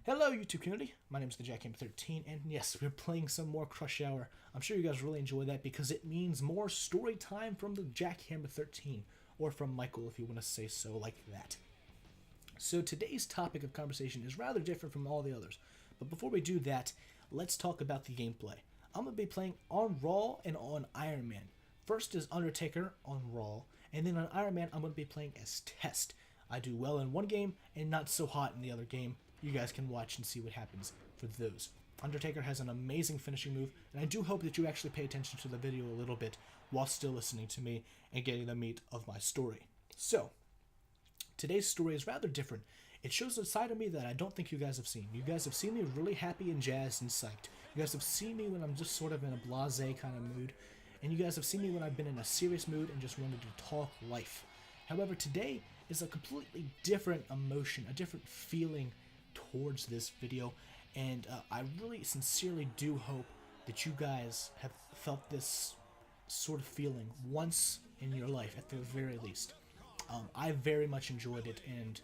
Hello YouTube community, my name is the Jackhammer13, and yes, we're playing some more Crush Hour. I'm sure you guys really enjoy that because it means more story time from the Jackhammer13, or from Michael if you want to say so like that. So today's topic of conversation is rather different from all the others, but before we do that, let's talk about the gameplay. I'm going to be playing on Raw and on Iron Man. First is Undertaker on Raw, and then on Iron Man I'm going to be playing as Test. I do well in one game and not so hot in the other game. You guys can watch and see what happens for those. Undertaker has an amazing finishing move, and I do hope that you actually pay attention to the video a little bit while still listening to me and getting the meat of my story. So, today's story is rather different. It shows a side of me that I don't think you guys have seen. You guys have seen me really happy and jazzed and psyched. You guys have seen me when I'm just sort of in a blasé kind of mood, and you guys have seen me when I've been in a serious mood and just wanted to talk life. However, today is a completely different emotion, a different feeling towards this video, and I really sincerely do hope that you guys have felt this sort of feeling once in your life at the very least. I very much enjoyed it, and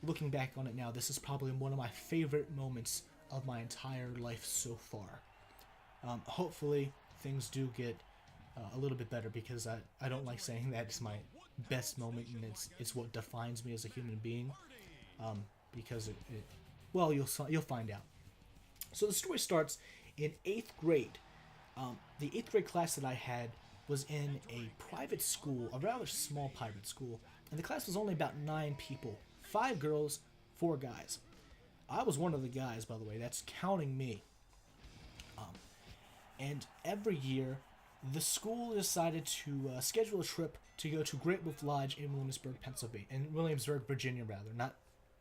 looking back on it now, this is probably one of my favorite moments of my entire life so far. Hopefully things do get a little bit better, because I don't like saying that it's my best moment and it's what defines me as a human being, because well, you'll find out. So the story starts in 8th grade. The 8th grade class that I had was in a private school, a rather small private school, and the class was only about 9 people, 5 girls, 4 guys. I was one of the guys, by the way. That's counting me. And every year, the school decided to schedule a trip to go to Great Wolf Lodge in Williamsburg, Virginia, rather, not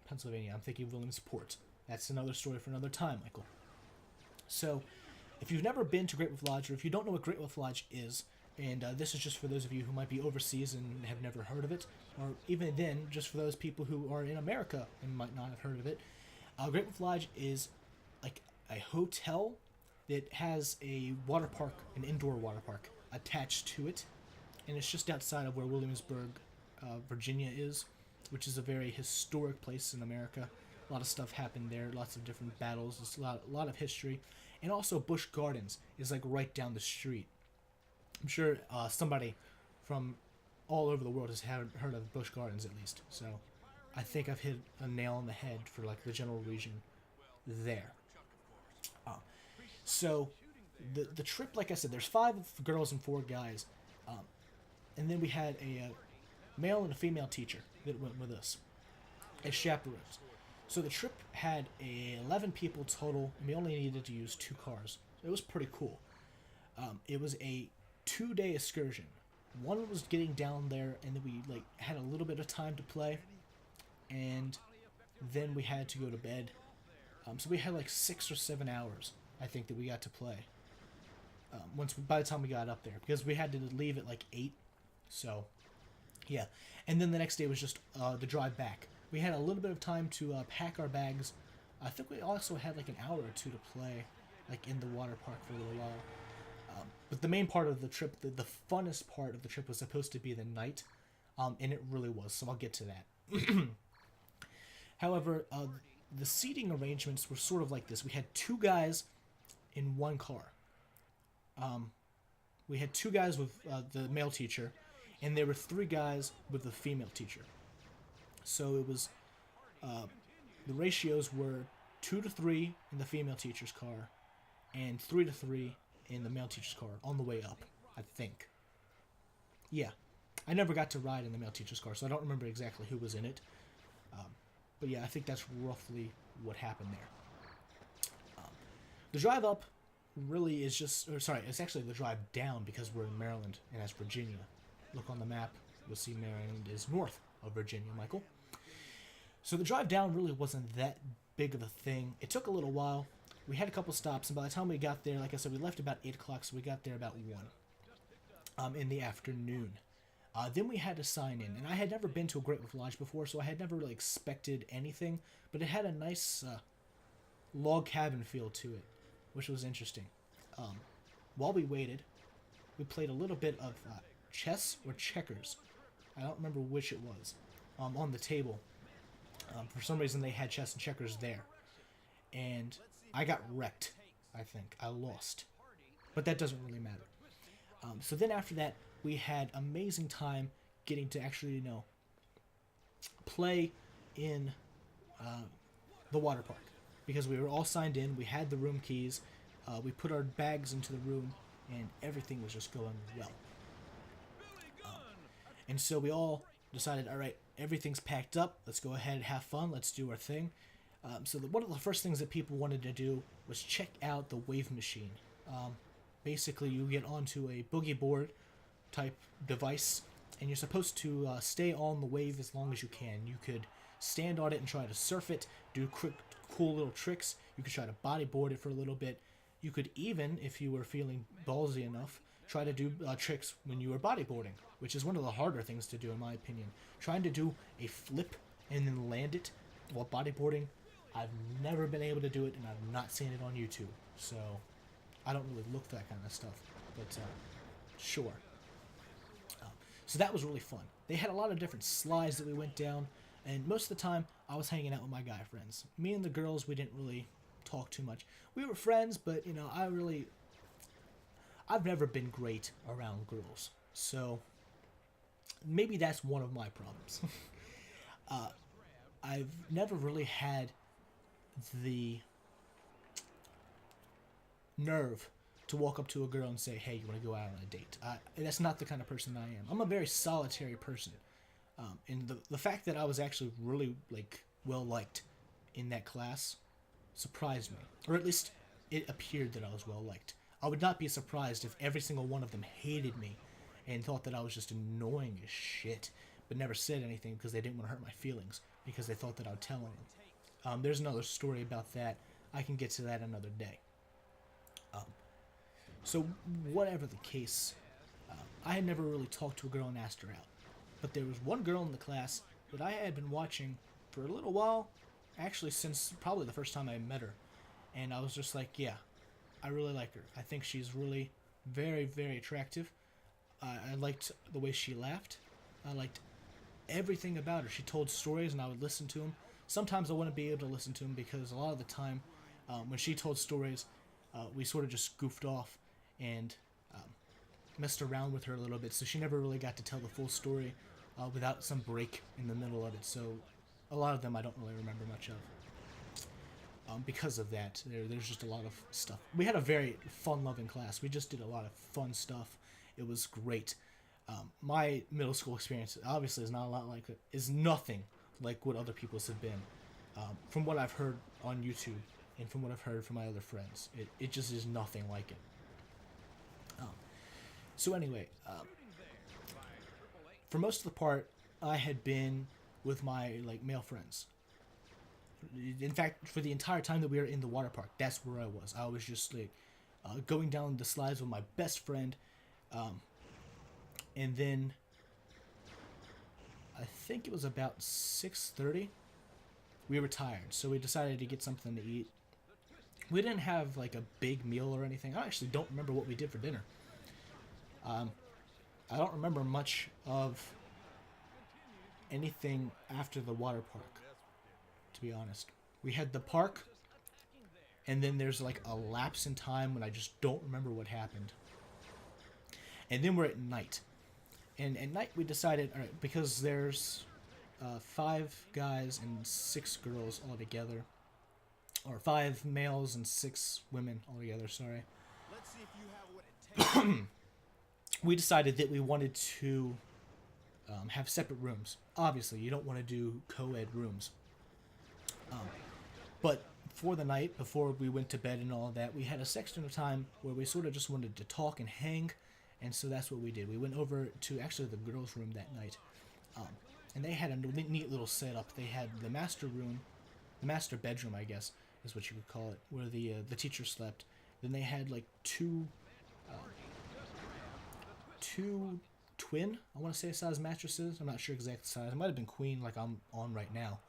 Pennsylvania. I'm thinking Williamsport. That's another story for another time, Michael. So, if you've never been to Great Wolf Lodge, or if you don't know what Great Wolf Lodge is, and this is just for those of you who might be overseas and have never heard of it, or even then, just for those people who are in America and might not have heard of it, Great Wolf Lodge is like a hotel that has a water park, an indoor water park, attached to it, and it's just outside of where Williamsburg, Virginia is, which is a very historic place in America. A lot of stuff happened there, lots of different battles, it's a lot of history. And also Busch Gardens is like right down the street. I'm sure somebody from all over the world has heard of Busch Gardens at least. So I think I've hit a nail on the head for like the general region there. So the trip, like I said, there's 5 girls and 4 guys. And then we had a male and a female teacher that went with us as chaperones. So the trip had 11 people total, and we only needed to use 2 cars. It was pretty cool. It was a 2-day excursion. One was getting down there, and then we like had a little bit of time to play, and then we had to go to bed. So we had like 6 or 7 hours, I think, that we got to play. By the time we got up there, because we had to leave at like 8. So yeah, and then the next day was just the drive back. We had a little bit of time to pack our bags. I think we also had like an hour or 2 to play, like in the water park for a little while. But the main part of the trip, the funnest part of the trip, was supposed to be the night, and it really was. So I'll get to that. However, the seating arrangements were sort of like this. We had 2 guys in 1 car. We had 2 guys with the male teacher, and there were 3 guys with the female teacher. So it was, the ratios were 2 to 3 in the female teacher's car, and 3 to 3 in the male teacher's car on the way up, I think. Yeah, I never got to ride in the male teacher's car, so I don't remember exactly who was in it. But yeah, I think that's roughly what happened there. The drive up really is just, or sorry, it's actually the drive down, because we're in Maryland and that's Virginia. Look on the map, you'll see Maryland is north of Virginia, Michael. So the drive down really wasn't that big of a thing. It took a little while. We had a couple stops, and by the time we got there, like I said, we left about 8 o'clock, so we got there about 1 in the afternoon. Then we had to sign in, and I had never been to a Great Wolf Lodge before, so I had never really expected anything, but it had a nice log cabin feel to it, which was interesting. While we waited, we played a little bit of chess or checkers. I don't remember which it was, on the table. For some reason, they had chess and checkers there. and I got wrecked. I think I lost, but that doesn't really matter. So then after that, we had amazing time getting to actually, play in the water park because we were all signed in. We had the room keys. We put our bags into the room, and everything was just going well. And so we all decided, all right, everything's packed up. Let's go ahead and have fun. Let's do our thing. So one of the first things that people wanted to do was check out the wave machine. Basically, you get onto a boogie board type device, and you're supposed to stay on the wave as long as you can. You could stand on it and try to surf it, do quick, cool little tricks. You could try to bodyboard it for a little bit. You could even, if you were feeling ballsy enough, try to do tricks when you were bodyboarding, which is one of the harder things to do in my opinion. Trying to do a flip and then land it while bodyboarding, I've never been able to do it, and I've not seen it on YouTube. So I don't really look for that kind of stuff, but sure. So that was really fun. They had a lot of different slides that we went down, and most of the time I was hanging out with my guy friends. Me and the girls, we didn't really talk too much. We were friends, but I've never been great around girls, so maybe that's one of my problems. I've never really had the nerve to walk up to a girl and say, hey, you want to go out on a date? That's not the kind of person I am. I'm a very solitary person. And the fact that I was actually really well liked in that class surprised me. Or at least it appeared that I was well liked. I would not be surprised if every single one of them hated me and thought that I was just annoying as shit, but never said anything because they didn't want to hurt my feelings, because they thought that I would tell them. There's another story about that. I can get to that another day. So whatever the case, I had never really talked to a girl and asked her out. But there was one girl in the class that I had been watching for a little while, actually since probably the first time I met her. And I was just like, yeah, I really like her. I think she's really very, very attractive. I liked the way she laughed. I liked everything about her. She told stories and I would listen to them. Sometimes I wouldn't be able to listen to them because a lot of the time when she told stories, we sort of just goofed off and messed around with her a little bit, so she never really got to tell the full story without some break in the middle of it. So a lot of them I don't really remember much of. Because of that, there's just a lot of stuff. We had a very fun-loving class. We just did a lot of fun stuff. It was great. My middle school experience obviously is nothing like what other people's have been. From what I've heard on YouTube and from what I've heard from my other friends, it just is nothing like it. So anyway, for most of the part, I had been with my male friends. In fact, for the entire time that we were in the water park, that's where I was. I was just going down the slides with my best friend, and then I think it was about 6:30. We were tired, so we decided to get something to eat. We didn't have a big meal or anything. I actually don't remember what we did for dinner. I don't remember much of anything after the water park, to be honest. We had the park, and then there's a lapse in time when I just don't remember what happened. And then we're at night. And at night we decided, alright, because there's 5 guys and 6 girls all together, or 5 males and 6 women all together, sorry. Let's see if you have what it takes. We decided that we wanted to have separate rooms. Obviously, you don't want to do co-ed rooms. But for the night, before we went to bed and all of that, we had a section of time where we sort of just wanted to talk and hang, and so that's what we did. We went over to actually the girls' room that night, and they had a neat little setup. They had the master room, the master bedroom, I guess, is what you could call it, where the teacher slept. Then they had two twin, I want to say, size mattresses. I'm not sure exact size. It might have been queen, like I'm on right now,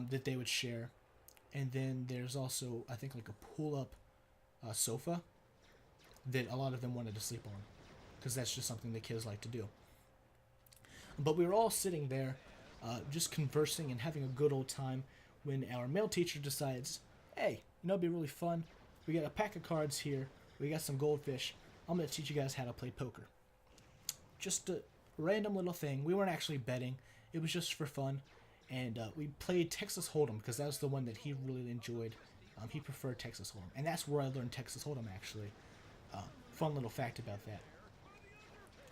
that they would share. And then there's also, I think, a pull-up sofa that a lot of them wanted to sleep on, because that's just something the kids like to do. But we were all sitting there, just conversing and having a good old time, when our male teacher decides, hey, you know, it'd be really fun. We got a pack of cards here. We got some goldfish. I'm going to teach you guys how to play poker. Just a random little thing. We weren't actually betting. It was just for fun. And we played Texas Hold'em because that was the one that he really enjoyed. He preferred Texas Hold'em. And that's where I learned Texas Hold'em, actually. Fun little fact about that.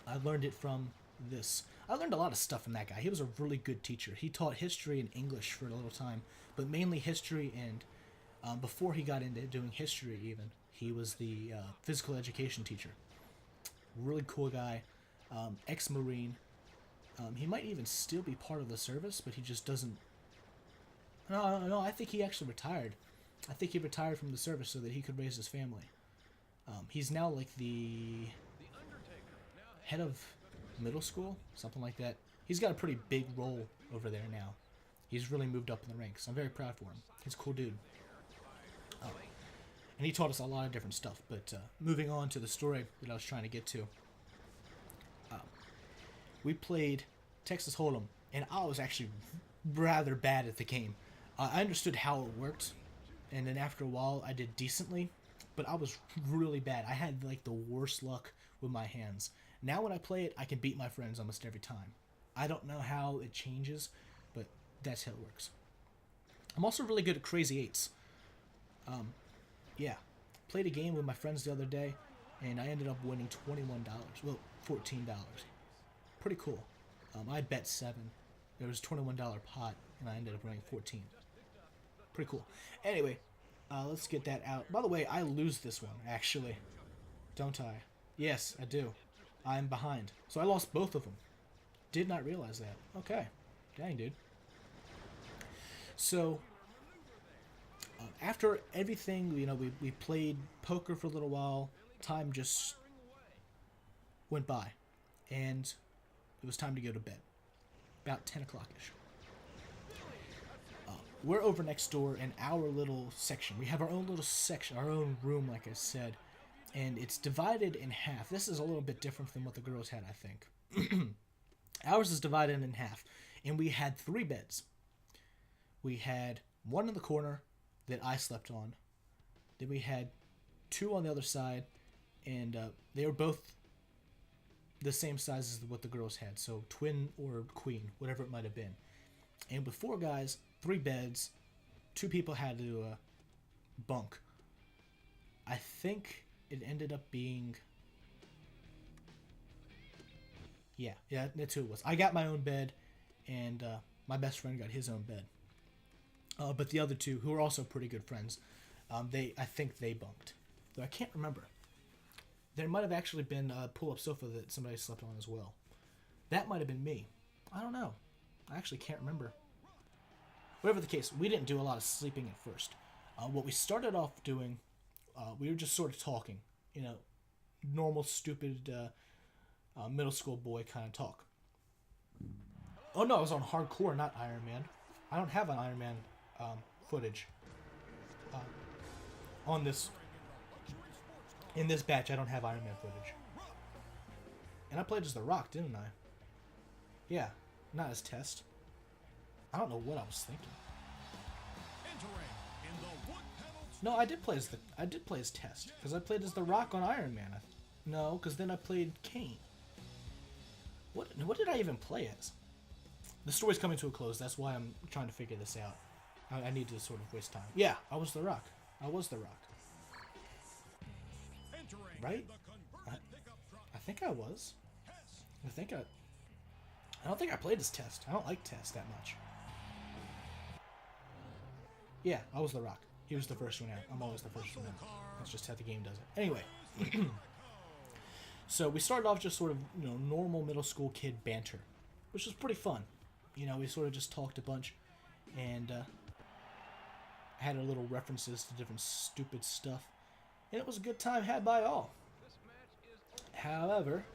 I learned it from this. I learned a lot of stuff from that guy. He was a really good teacher. He taught history and English for a little time, but mainly history. And before he got into doing history even, he was the physical education teacher. Really cool guy. Ex-Marine. He might even still be part of the service, but he just doesn't... No, I think he actually retired. I think he retired from the service so that he could raise his family. He's now like the head of middle school, something like that. He's got a pretty big role over there now. He's really moved up in the ranks. I'm very proud for him. He's a cool dude. And he taught us a lot of different stuff. But moving on to the story that I was trying to get to. We played Texas Hold'em, and I was actually rather bad at the game. I understood how it worked, and then after a while I did decently, but I was really bad. I had like the worst luck with my hands. Now when I play it, I can beat my friends almost every time. I don't know how it changes, but that's how it works. I'm also really good at crazy eights. Yeah, played a game with my friends the other day, and I ended up winning $21. Well, $14. Pretty cool. I bet 7. There was a $21 pot, and I ended up winning 14. Pretty cool. Anyway, let's get that out. By the way, I lose this one, actually. Don't I? Yes, I do. I'm behind. So I lost both of them. Did not realize that. Okay. Dang, dude. So, after everything, you know, we played poker for a little while. Time just went by. And it was time to go to bed. About 10 o'clock-ish. We're over next door in our little section. We have our own little section, our own room, like I said. And it's divided in half. This is a little bit different than what the girls had, I think. Ours is divided in half. And we had 3 beds. We had one in the corner that I slept on. Then we had 2 on the other side. And they were both the same size as what the girls had. So twin or queen, whatever it might have been. And with 4 guys, 3 beds, 2 people had to bunk. I think it ended up being... Yeah, that's who it was. I got my own bed, and my best friend got his own bed. But the other 2, who were also pretty good friends, I think they bunked. Though I can't remember. There might have actually been a pull-up sofa that somebody slept on as well. That might have been me. I don't know. I actually can't remember. Whatever the case, we didn't do a lot of sleeping at first. What we started off doing, we were just sort of talking. You know, normal, stupid, middle school boy kind of talk. Oh no, I was on hardcore, not Iron Man. I don't have an Iron Man footage on this. In this batch, I don't have Iron Man footage. And I played as The Rock, didn't I? Yeah, not as Test. I don't know what I was thinking. No, I did play as Test because I played as The Rock on Iron Man. No, because then I played Kane. What did I even play as? The story's coming to a close. That's why I'm trying to figure this out. I need to sort of waste time. Yeah, I was The Rock. I was The Rock. Right? I think I was. I don't think I played as Test. I don't like Test that much. Yeah, I was The Rock. He was the first one out. I'm always the first one out. That's just how the game does it. Anyway. So we started off just sort of, you know, normal middle school kid banter, which was pretty fun. You know, we sort of just talked a bunch and had our little references to different stupid stuff. And it was a good time had by all. However,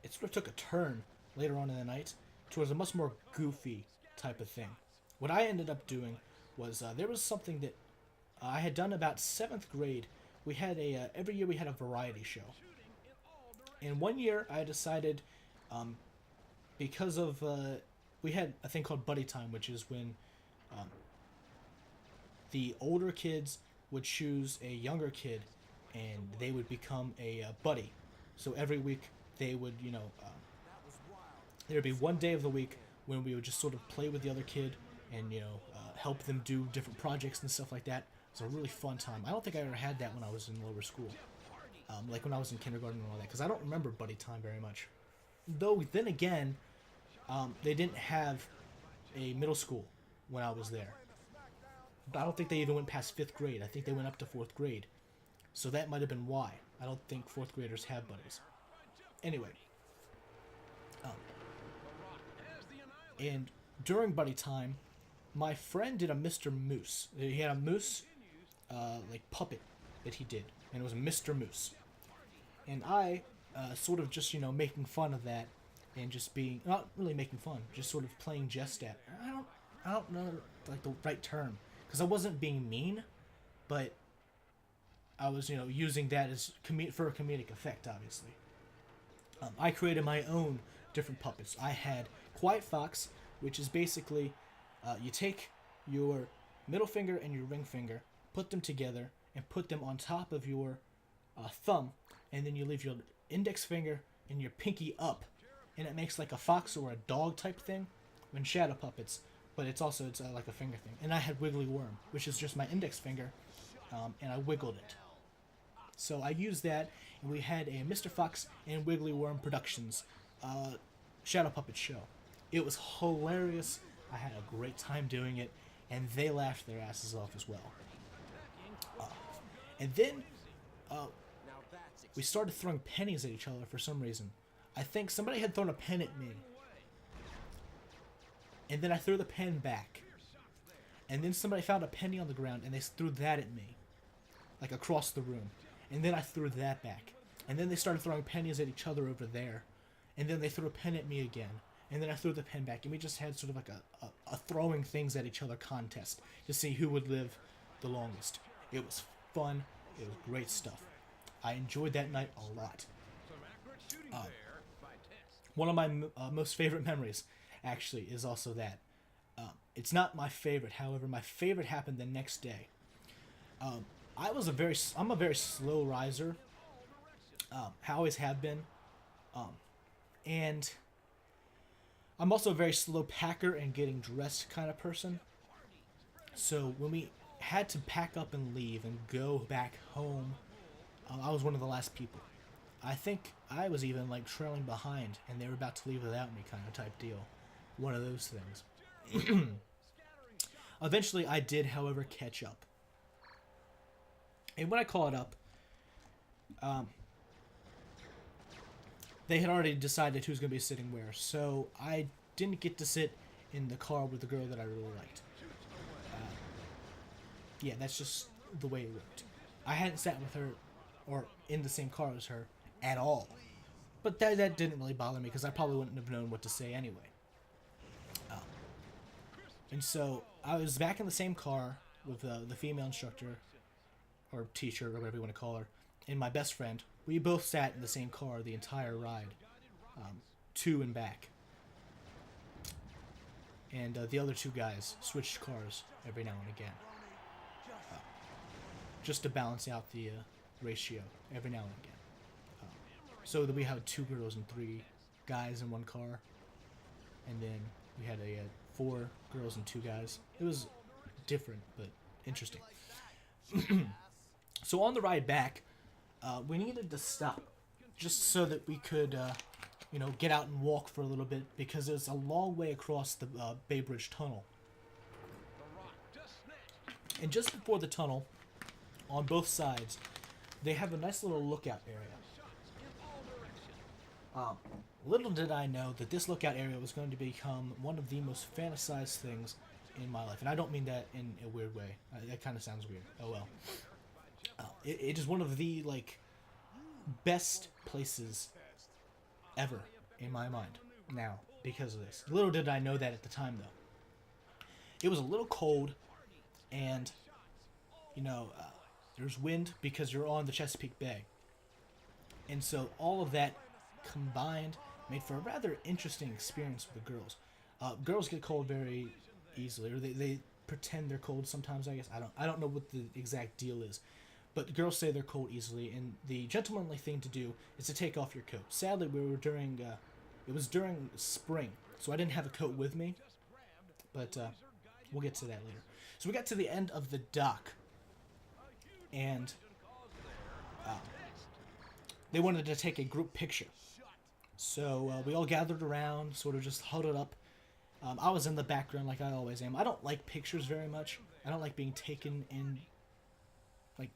it sort of took a turn later on in the night towards a much more goofy type of thing. What I ended up doing was there was something that I had done about 7th grade. We had every year we had a variety show. And one year I decided, because of, we had a thing called buddy time, which is when the older kids would choose a younger kid, and they would become a buddy. So every week they would, there would be one day of the week when we would just sort of play with the other kid and help them do different projects and stuff like that. It was a really fun time. I don't think I ever had that when I was in lower school, like when I was in kindergarten and all that, because I don't remember buddy time very much. Though then again, they didn't have a middle school when I was there. But I don't think they even went past 5th grade. I think they went up to 4th grade. So that might have been why. I don't think 4th graders have buddies. Anyway. And during buddy time, my friend did a Mr. Moose. He had a moose, like puppet that he did. And it was a Mr. Moose. And I, sort of just, making fun of that. And just being, not really making fun, just sort of playing jest at. I don't know, like, the right term. Because I wasn't being mean, but I was, using that as for a comedic effect, obviously. I created my own different puppets. I had Quiet Fox, which is basically, you take your middle finger and your ring finger, put them together, and put them on top of your thumb, and then you leave your index finger and your pinky up, and it makes like a fox or a dog type thing when shadow puppets. But it's like a finger thing. And I had Wiggly Worm, which is just my index finger, and I wiggled it. So I used that, and we had a Mr. Fox and Wiggly Worm Productions shadow puppet show. It was hilarious. I had a great time doing it, and they laughed their asses off as well. And then we started throwing pennies at each other for some reason. I think somebody had thrown a pen at me. And then I threw the pen back. And then somebody found a penny on the ground and they threw that at me. Like across the room. And then I threw that back. And then they started throwing pennies at each other over there. And then they threw a pen at me again. And then I threw the pen back. And we just had sort of like a throwing things at each other contest to see who would live the longest. It was fun. It was great stuff. I enjoyed that night a lot. One of my most favorite memories, actually, is also that. It's not my favorite, however, my favorite happened the next day. I'm a very slow riser. I always have been. And I'm also a very slow packer and getting dressed kind of person. So when we had to pack up and leave and go back home, I was one of the last people. I think I was even like trailing behind and they were about to leave without me kind of type deal. One of those things. Eventually I did, however, catch up. And when I caught up, they had already decided who's going to be sitting where. So I didn't get to sit in the car with the girl that I really liked. Yeah, that's just the way it worked. I hadn't sat with her or in the same car as her at all. But that didn't really bother me because I probably wouldn't have known what to say anyway. And so I was back in the same car with the female instructor or teacher or whatever you want to call her and my best friend. We both sat in the same car the entire ride, to and back. And the other two guys switched cars every now and again. Just to balance out the ratio every now and again. So that we had 2 girls and 3 guys in one car. And then we had 4 girls and 2 guys. It was different, but interesting. So on the ride back, we needed to stop. Just so that we could, get out and walk for a little bit. Because it's a long way across the Bay Bridge Tunnel. And just before the tunnel, on both sides, they have a nice little lookout area. Little did I know that this lookout area was going to become one of the most fantasized things in my life. And I don't mean that in a weird way. That kind of sounds weird. Oh well. It is one of the, best places ever in my mind now because of this. Little did I know that at the time, though. It was a little cold, and, there's wind because you're on the Chesapeake Bay. And so all of that combined made for a rather interesting experience with the girls. Girls get cold very easily, or they pretend they're cold sometimes, I guess. I don't know what the exact deal is. But girls say they're cold easily, and the gentlemanly thing to do is to take off your coat. Sadly, it was during spring, so I didn't have a coat with me, but we'll get to that later. So we got to the end of the dock, and they wanted to take a group picture. So we all gathered around, sort of just huddled up. I was in the background like I always am. I don't like pictures very much. I don't like being taken in, like,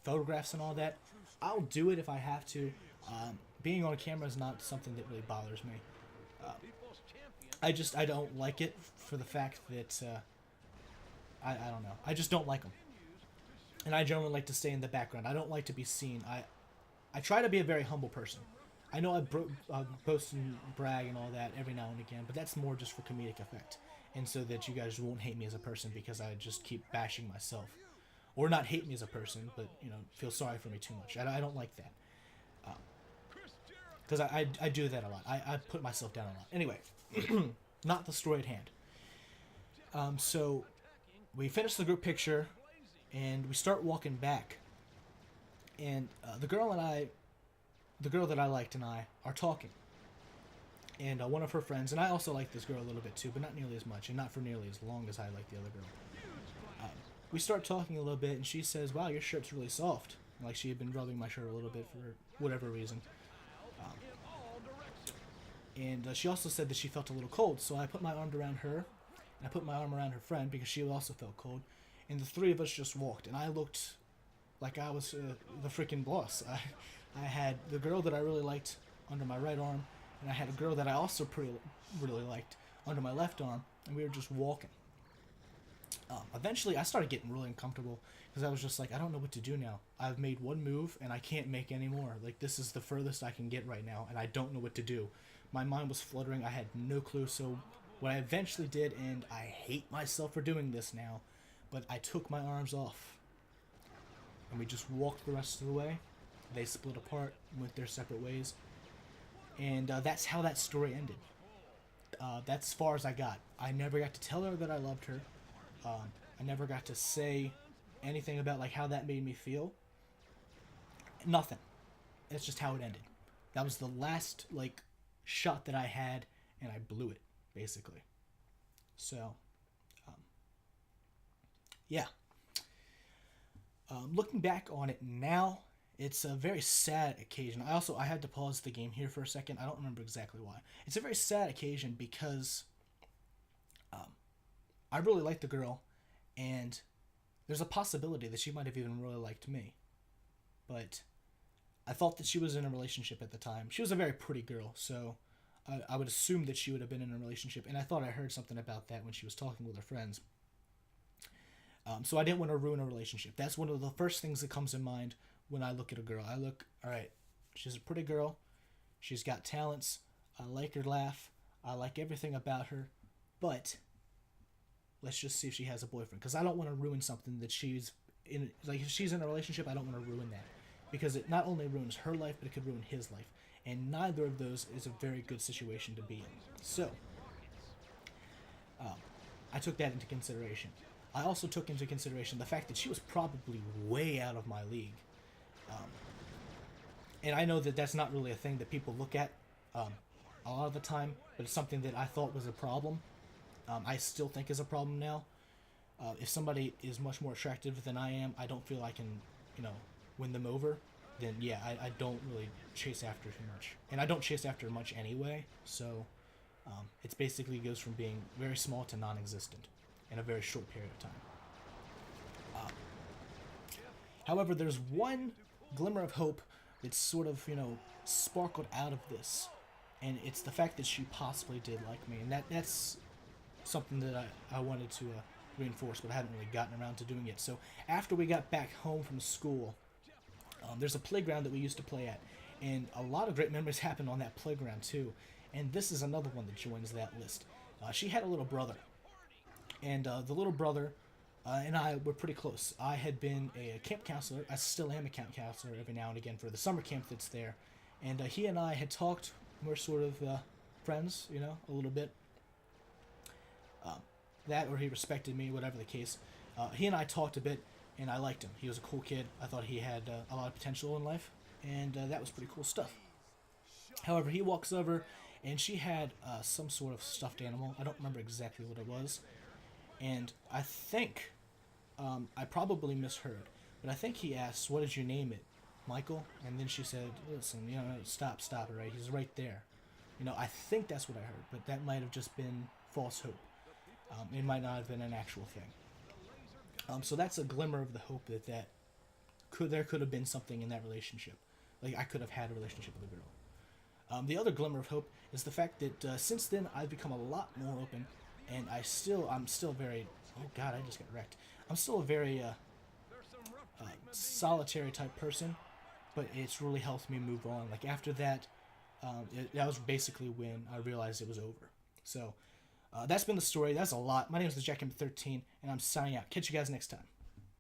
photographs and all that. I'll do it if I have to. Being on camera is not something that really bothers me. I don't like it for the fact that, I don't know. I just don't like them. And I generally like to stay in the background. I don't like to be seen. I try to be a very humble person. I know I boast and brag and all that every now and again, but that's more just for comedic effect. And so that you guys won't hate me as a person because I just keep bashing myself. Or not hate me as a person, but, you know, feel sorry for me too much. I don't like that. Because I do that a lot. I put myself down a lot. Anyway, not the story at hand. So we finish the group picture, and we start walking back. And the girl that I liked and I are talking. And one of her friends, and I also like this girl a little bit too, but not nearly as much, and not for nearly as long as I like the other girl. We start talking a little bit, and she says, "Wow, your shirt's really soft." Like she had been rubbing my shirt a little bit for whatever reason. And she also said that she felt a little cold, so I put my arm around her, and I put my arm around her friend because she also felt cold, and the three of us just walked, and I looked like I was the freaking boss. I had the girl that I really liked under my right arm, and I had a girl that I also really liked under my left arm, and we were just walking. Eventually, I started getting really uncomfortable because I was just like, I don't know what to do now. I've made one move, and I can't make any more. Like, this is the furthest I can get right now, and I don't know what to do. My mind was fluttering. I had no clue, so what I eventually did, and I hate myself for doing this now, but I took my arms off, and we just walked the rest of the way. They split apart, went their separate ways, and that's how that story ended. That's as far as I got. I never got to tell her that I loved her. I never got to say anything about like how that made me feel. Nothing. That's just how it ended. That was the last like shot that I had, and I blew it basically. So, yeah. Looking back on it now, it's a very sad occasion. I had to pause the game here for a second. I don't remember exactly why. It's a very sad occasion because I really liked the girl, and there's a possibility that she might have even really liked me. But I thought that she was in a relationship at the time. She was a very pretty girl, so I would assume that she would have been in a relationship, and I thought I heard something about that when she was talking with her friends. So I didn't want to ruin a relationship. That's one of the first things that comes in mind when I look at a girl. I look, all right, she's a pretty girl. She's got talents. I like her laugh. I like everything about her. But let's just see if she has a boyfriend. Because I don't want to ruin something that she's in. Like, if she's in a relationship, I don't want to ruin that. Because it not only ruins her life, but it could ruin his life. And neither of those is a very good situation to be in. So, I took that into consideration. I also took into consideration the fact that she was probably way out of my league. And I know that that's not really a thing that people look at a lot of the time, but it's something that I thought was a problem. I still think is a problem now. If somebody is much more attractive than I am, I don't feel I can, win them over, then yeah, I don't really chase after too much. And I don't chase after much anyway, so it basically goes from being very small to non-existent in a very short period of time. However, there's one glimmer of hope that's sort of, sparkled out of this, and it's the fact that she possibly did like me, and that's something that I wanted to reinforce, but I haven't really gotten around to doing it. So after we got back home from school, there's a playground that we used to play at, and a lot of great memories happened on that playground too, and this is another one that joins that list. She had a little brother, and the little brother and I were pretty close. I had been a camp counselor. I still am a camp counselor every now and again for the summer camp that's there, and he and I had talked. We're sort of friends, a little bit. that or he respected me, whatever the case. He and I talked a bit, and I liked him. He was a cool kid. I thought he had a lot of potential in life, and that was pretty cool stuff. However, he walks over, and she had some sort of stuffed animal. I don't remember exactly what it was, and I think I probably misheard, but I think he asked, "What did you name it, Michael?" And then she said, "Listen, stop it, right? He's right there." I think that's what I heard, but that might have just been false hope. It might not have been an actual thing. So that's a glimmer of the hope that there could have been something in that relationship. Like I could have had a relationship with a girl. The other glimmer of hope is the fact that since then I've become a lot more open, and I'm still very. Oh God, I just got wrecked. I'm still a very solitary type person, but it's really helped me move on. Like after that, that was basically when I realized it was over. So that's been the story. That's a lot. My name is the Jack M13, and I'm signing out. Catch you guys next time.